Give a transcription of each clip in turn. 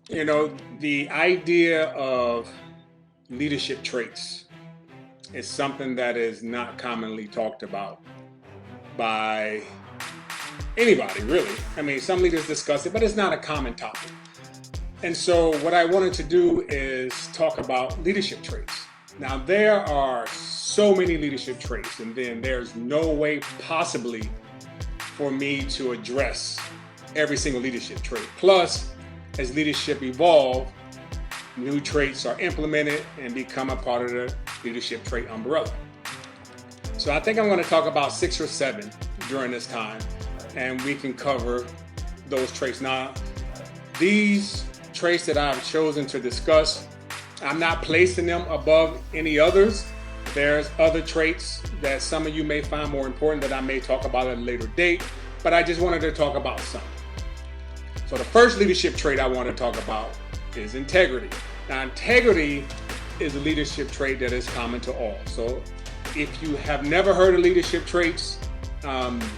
You know, the idea of leadership traits is something that is not commonly talked about by anybody, really. I mean, some leaders discuss it, but it's not a common topic. And so, what I wanted to do is talk about leadership traits. Now, there are so many leadership traits, and then there's no way possibly for me to address every single leadership trait. Plus, as leadership evolve, new traits are implemented and become a part of the leadership trait umbrella. So I think I'm going to talk about 6 or 7 during this time, and we can cover those traits. Now, these traits that I've chosen to discuss, I'm not placing them above any others. There's other traits that some of you may find more important that I may talk about at a later date, but I just wanted to talk about some. So the first leadership trait I want to talk about is integrity. Now, integrity is a leadership trait that is common to all. So if you have never heard of leadership traits,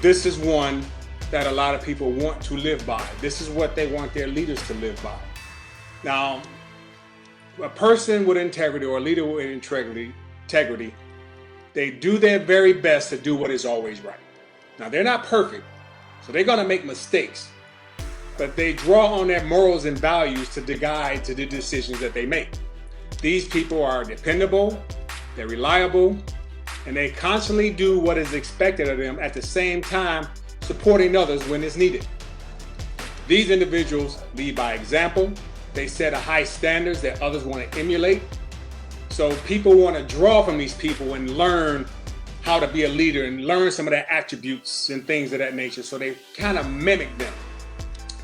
this is one that a lot of people want to live by. This is what they want their leaders to live by. Now, a person with integrity or a leader with integrity, they do their very best to do what is always right. Now, they're not perfect, so they're going to make mistakes, but they draw on their morals and values to guide to the decisions that they make. These people are dependable, they're reliable, and they constantly do what is expected of them, at the same time supporting others when it's needed. These individuals lead by example. They set a high standards that others want to emulate. So people want to draw from these people and learn how to be a leader and learn some of their attributes and things of that nature. So they kind of mimic them.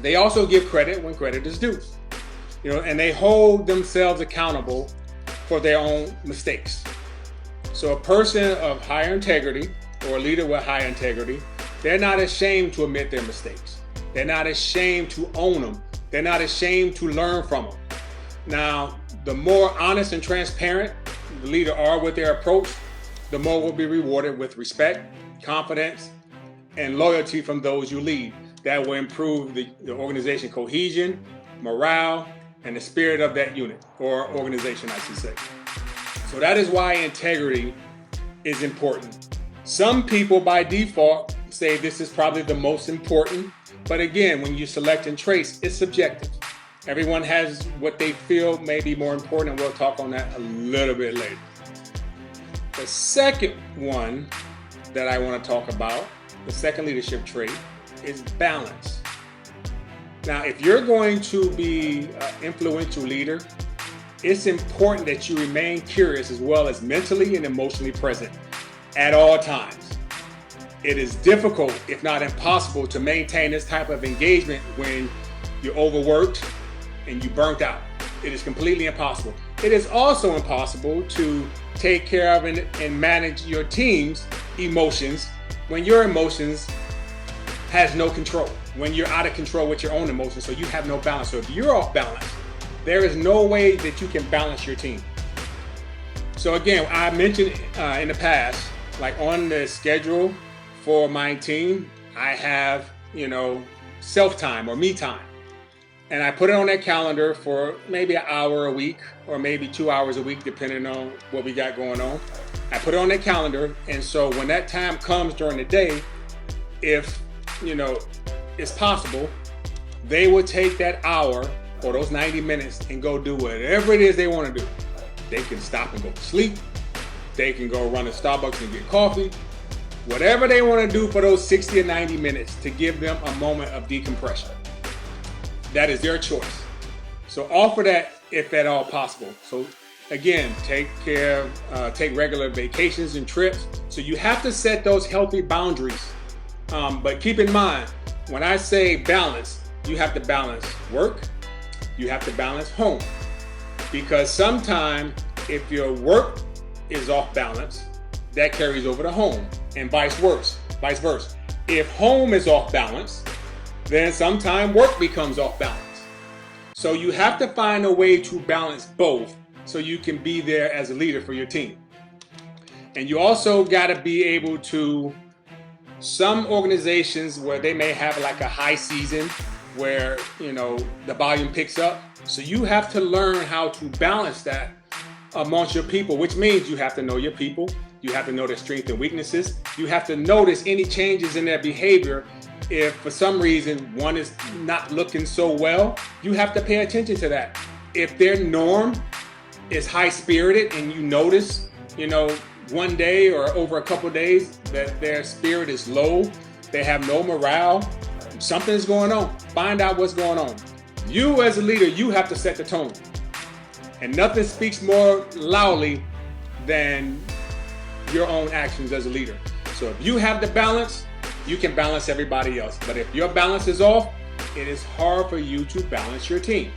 They also give credit when credit is due. And they hold themselves accountable for their own mistakes. So a person of higher integrity or a leader with high integrity, they're not ashamed to admit their mistakes. They're not ashamed to own them. They're not ashamed to learn from them. Now, the more honest and transparent the leader are with their approach, the more will be rewarded with respect, confidence, and loyalty from those you lead. That will improve the organization cohesion, morale, and the spirit of that unit or organization, I should say. So that is why integrity is important. Some people by default say this is probably the most important, but again, when you select in traits, it's subjective. Everyone has what they feel may be more important, and we'll talk on that a little bit later. The second one that I want to talk about, the second leadership trait, is balance. Now, if you're going to be an influential leader, it's important that you remain curious as well as mentally and emotionally present at all times. It is difficult, if not impossible, to maintain this type of engagement when you're overworked and you're burnt out. It is completely impossible. It is also impossible to take care of and manage your team's emotions when your emotions has no control, when you're out of control with your own emotions, so you have no balance. So if you're off balance, there is no way that you can balance your team. So again, I mentioned in the past, like on the schedule for my team, I have, self-time or me time. And I put it on that calendar for maybe an hour a week or maybe 2 hours a week, depending on what we got going on. I put it on that calendar. And so when that time comes during the day, if, it's possible, they will take that hour or those 90 minutes and go do whatever it is they want to do. They can stop and go to sleep. They can go run to Starbucks and get coffee. Whatever they want to do for those 60 or 90 minutes to give them a moment of decompression. That is their choice. So offer that if at all possible. So again, take regular vacations and trips. So you have to set those healthy boundaries. But keep in mind, when I say balance, you have to balance work, you have to balance home. Because sometimes if your work is off balance, that carries over to home, and vice versa. If home is off balance, then sometimes work becomes off balance. So you have to find a way to balance both so you can be there as a leader for your team. And you also got to be able to, some organizations where they may have like a high season, where, the volume picks up. So you have to learn how to balance that amongst your people, which means you have to know your people. You have to know their strengths and weaknesses. You have to notice any changes in their behavior. If for some reason one is not looking so well, you have to pay attention to that. If their norm is high-spirited and you notice, one day or over a couple of days that their spirit is low, they have no morale, something is going on. Find out what's going on. You as a leader, you have to set the tone. And nothing speaks more loudly than your own actions as a leader. So if you have the balance, you can balance everybody else. But if your balance is off, it is hard for you to balance your team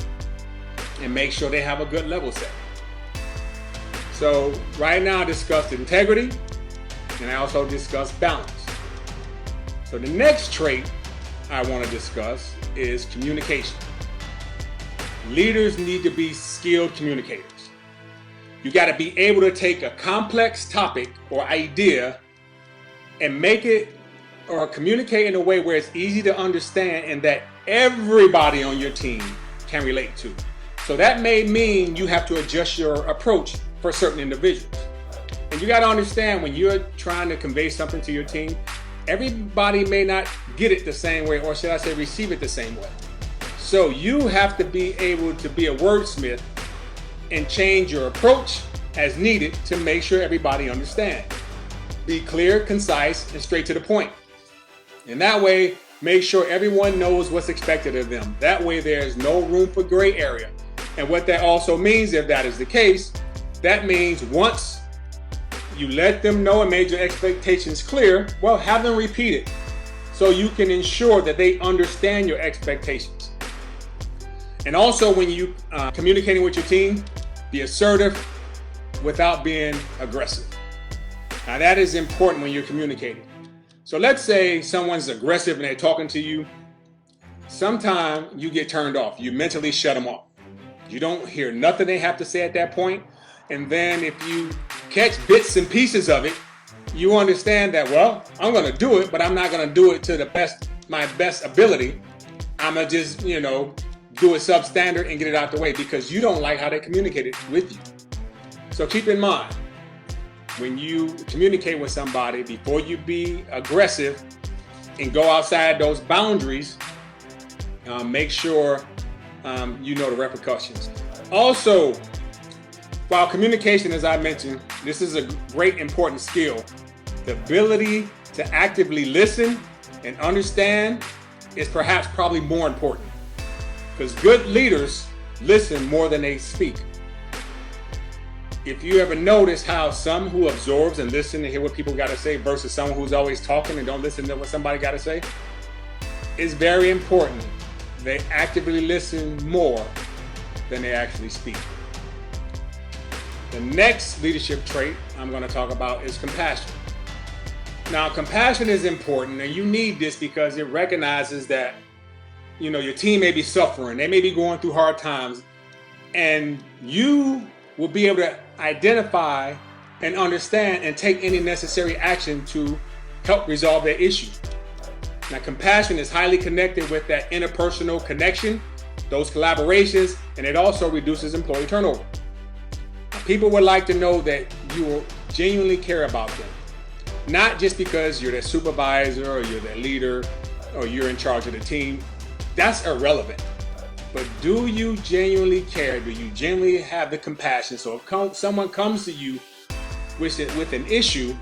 and make sure they have a good level set. So right now I discussed integrity, and I also discussed balance. So the next trait I want to discuss is communication. Leaders need to be skilled communicators. You got to be able to take a complex topic or idea and make it or communicate in a way where it's easy to understand and that everybody on your team can relate to. So that may mean you have to adjust your approach for certain individuals. And you got to understand, when you're trying to convey something to your team, everybody may not get it the same way, or should I say receive it the same way. So you have to be able to be a wordsmith and change your approach as needed to make sure everybody understands. Be clear, concise, and straight to the point. And that way, make sure everyone knows what's expected of them. That way there's no room for gray area. And what that also means, if that is the case, that means once you let them know and made your expectations clear, well, have them repeat it so you can ensure that they understand your expectations. And also, when you communicating with your team, be assertive without being aggressive. Now that is important when you're communicating. So let's say someone's aggressive and they're talking to you. Sometimes you get turned off. You mentally shut them off. You don't hear nothing they have to say at that point. And then if you catch bits and pieces of it, you understand that, well, I'm going to do it, but I'm not going to do it to my best ability. I'm going to just, do it substandard and get it out the way because you don't like how they communicated with you. So keep in mind, when you communicate with somebody, before you be aggressive and go outside those boundaries, make sure you know the repercussions. Also, while communication, as I mentioned, this is a great important skill. The ability to actively listen and understand is probably more important, because good leaders listen more than they speak. If you ever notice how some who absorbs and listen and hear what people got to say versus someone who's always talking and don't listen to what somebody got to say, it's very important. They actively listen more than they actually speak. The next leadership trait I'm going to talk about is compassion. Now, compassion is important, and you need this because it recognizes that, your team may be suffering. They may be going through hard times, and you will be able to identify and understand and take any necessary action to help resolve their issue. Now, compassion is highly connected with that interpersonal connection, those collaborations, and it also reduces employee turnover. People would like to know that you will genuinely care about them, not just because you're their supervisor or you're their leader or you're in charge of the team. That's irrelevant. But do you genuinely care? Do you genuinely have the compassion? So if someone comes to you with an issue,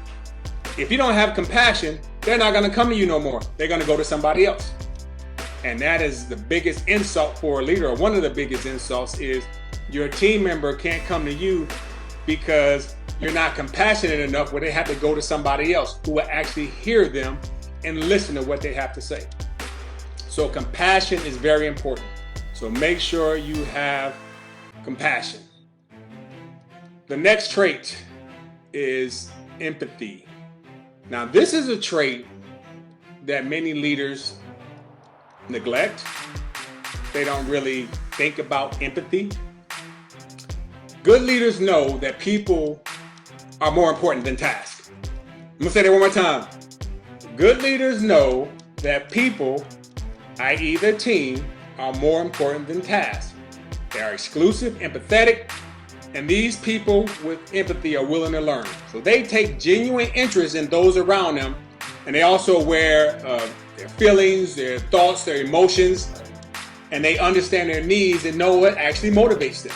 if you don't have compassion, they're not going to come to you no more. They're going to go to somebody else. And that is the biggest insult for a leader, or one of the biggest insults is your team member can't come to you because you're not compassionate enough where they have to go to somebody else who will actually hear them and listen to what they have to say. So compassion is very important. So make sure you have compassion. The next trait is empathy. Now, this is a trait that many leaders neglect. They don't really think about empathy. Good leaders know that people are more important than tasks. I'm gonna say that one more time. Good leaders know that people, i.e. their team, are more important than tasks. They are exclusive, empathetic, and these people with empathy are willing to learn. So they take genuine interest in those around them, and they also aware of their feelings, their thoughts, their emotions, and they understand their needs and know what actually motivates them.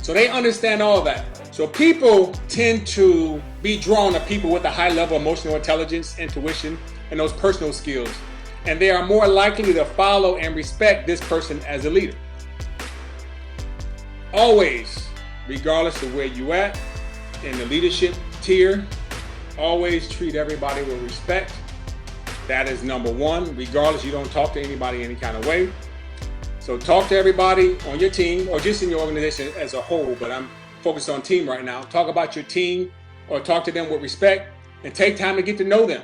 So they understand all that. So people tend to be drawn to people with a high level of emotional intelligence, intuition, and those personal skills. And they are more likely to follow and respect this person as a leader. Always, regardless of where you at in the leadership tier, always treat everybody with respect. That is number one. Regardless, you don't talk to anybody any kind of way. So talk to everybody on your team or just in your organization as a whole, but I'm focused on team right now. Talk about your team or talk to them with respect and take time to get to know them.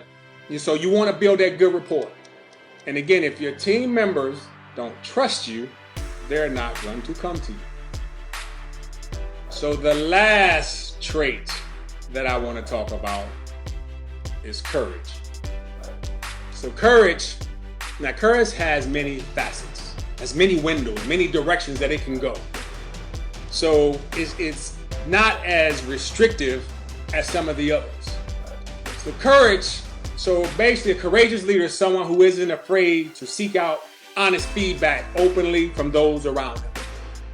And so you want to build that good rapport. And again, if your team members don't trust you, they're not going to come to you. So the last trait that I want to talk about is courage. So courage has many facets, has many windows, many directions that it can go. So it's not as restrictive as some of the others. So courage, so basically a courageous leader is someone who isn't afraid to seek out honest feedback openly from those around them.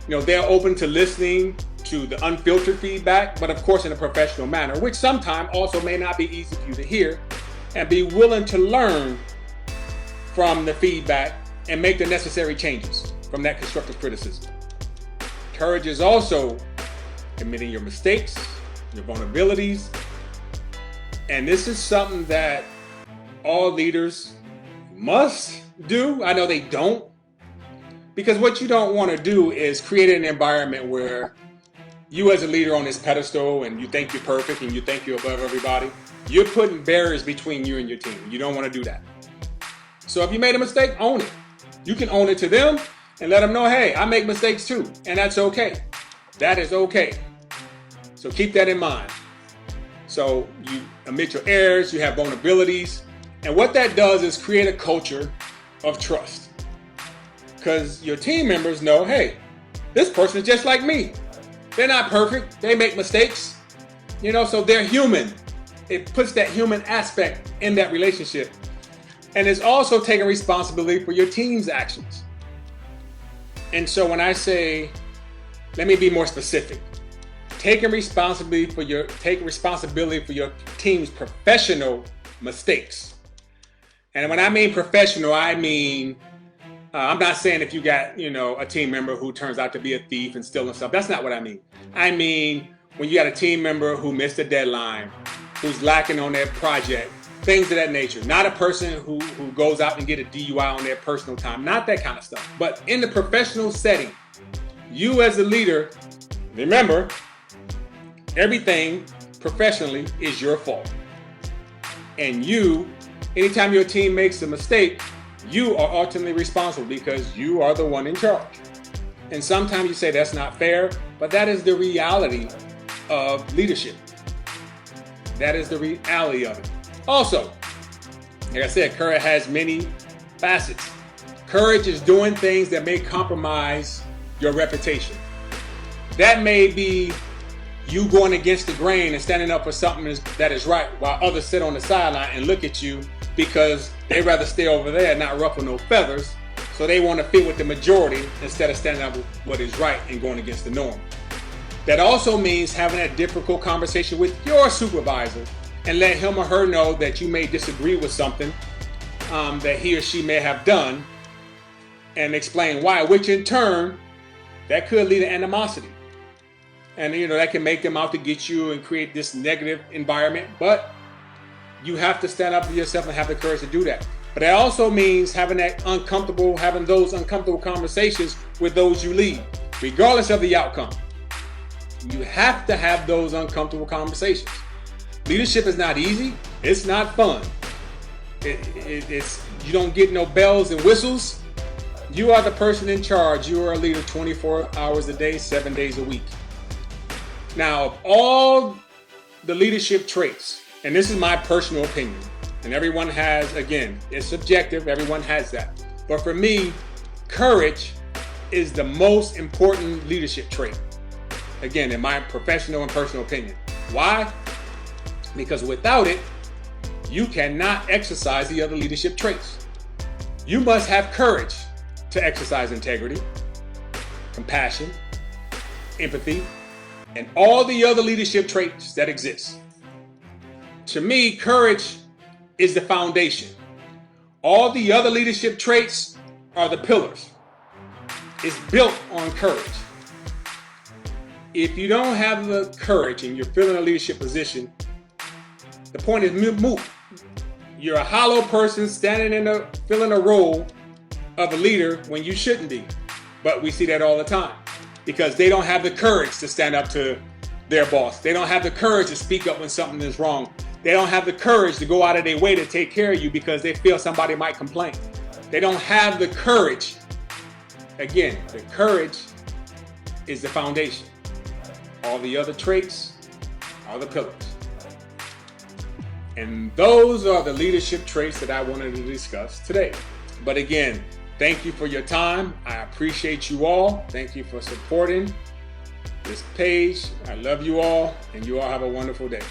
You know, they're open to listening to the unfiltered feedback, but of course in a professional manner, which sometimes also may not be easy for you to hear, and be willing to learn from the feedback and make the necessary changes from that constructive criticism. Courage is also admitting your mistakes, your vulnerabilities, and this is something that all leaders must do. I know they don't, because what you don't want to do is create an environment where you as a leader on this pedestal and you think you're perfect and you think you're above everybody. You're putting barriers between you and your team. You don't want to do that. So if you made a mistake, own it. You can own it to them and let them know, hey, I make mistakes too, and that's okay. That is okay. So keep that in mind. So you admit your errors, you have vulnerabilities, and what that does is create a culture of trust. Because your team members know, hey, this person is just like me. They're not perfect. They make mistakes. So they're human. It puts that human aspect in that relationship. And it's also taking responsibility for your team's actions. And so when I say, let me be more specific, taking responsibility for your team's professional mistakes. And when I mean professional, I mean, I'm not saying if you got, a team member who turns out to be a thief and stealing stuff. That's not what I mean. I mean, when you got a team member who missed a deadline, who's lacking on their project, things of that nature. Not a person who goes out and get a DUI on their personal time. Not that kind of stuff. But in the professional setting, you as a leader, remember, everything professionally is your fault. And you, anytime your team makes a mistake, you are ultimately responsible because you are the one in charge. And sometimes you say that's not fair, but that is the reality of leadership. That is the reality of it. Also, like I said, courage has many facets. Courage is doing things that may compromise your reputation. That may be you going against the grain and standing up for something that is right while others sit on the sideline and look at you because they'd rather stay over there and not ruffle no feathers. So they want to fit with the majority instead of standing up with what is right and going against the norm. That also means having a difficult conversation with your supervisor and let him or her know that you may disagree with something that he or she may have done and explain why, which in turn, that could lead to animosity. And that can make them out to get you and create this negative environment, but you have to stand up for yourself and have the courage to do that. But it also means having those uncomfortable conversations with those you lead, regardless of the outcome. You have to have those uncomfortable conversations. Leadership is not easy. It's not fun. You don't get no bells and whistles. You are the person in charge. You are a leader 24 hours a day, 7 days a week. Now, of all the leadership traits, and this is my personal opinion, and everyone has, again, it's subjective, everyone has that. But for me, courage is the most important leadership trait. Again, in my professional and personal opinion. Why? Because without it, you cannot exercise the other leadership traits. You must have courage to exercise integrity, compassion, empathy, and all the other leadership traits that exist. To me, courage is the foundation. All the other leadership traits are the pillars. It's built on courage. If you don't have the courage and you're filling a leadership position, the point is moot. You're a hollow person standing filling a role of a leader when you shouldn't be. But we see that all the time because they don't have the courage to stand up to their boss. They don't have the courage to speak up when something is wrong. They don't have the courage to go out of their way to take care of you because they feel somebody might complain. They don't have the courage. Again, the courage is the foundation. All the other traits are the pillars. And those are the leadership traits that I wanted to discuss today. But again, thank you for your time. I appreciate you all. Thank you for supporting this page. I love you all, and you all have a wonderful day.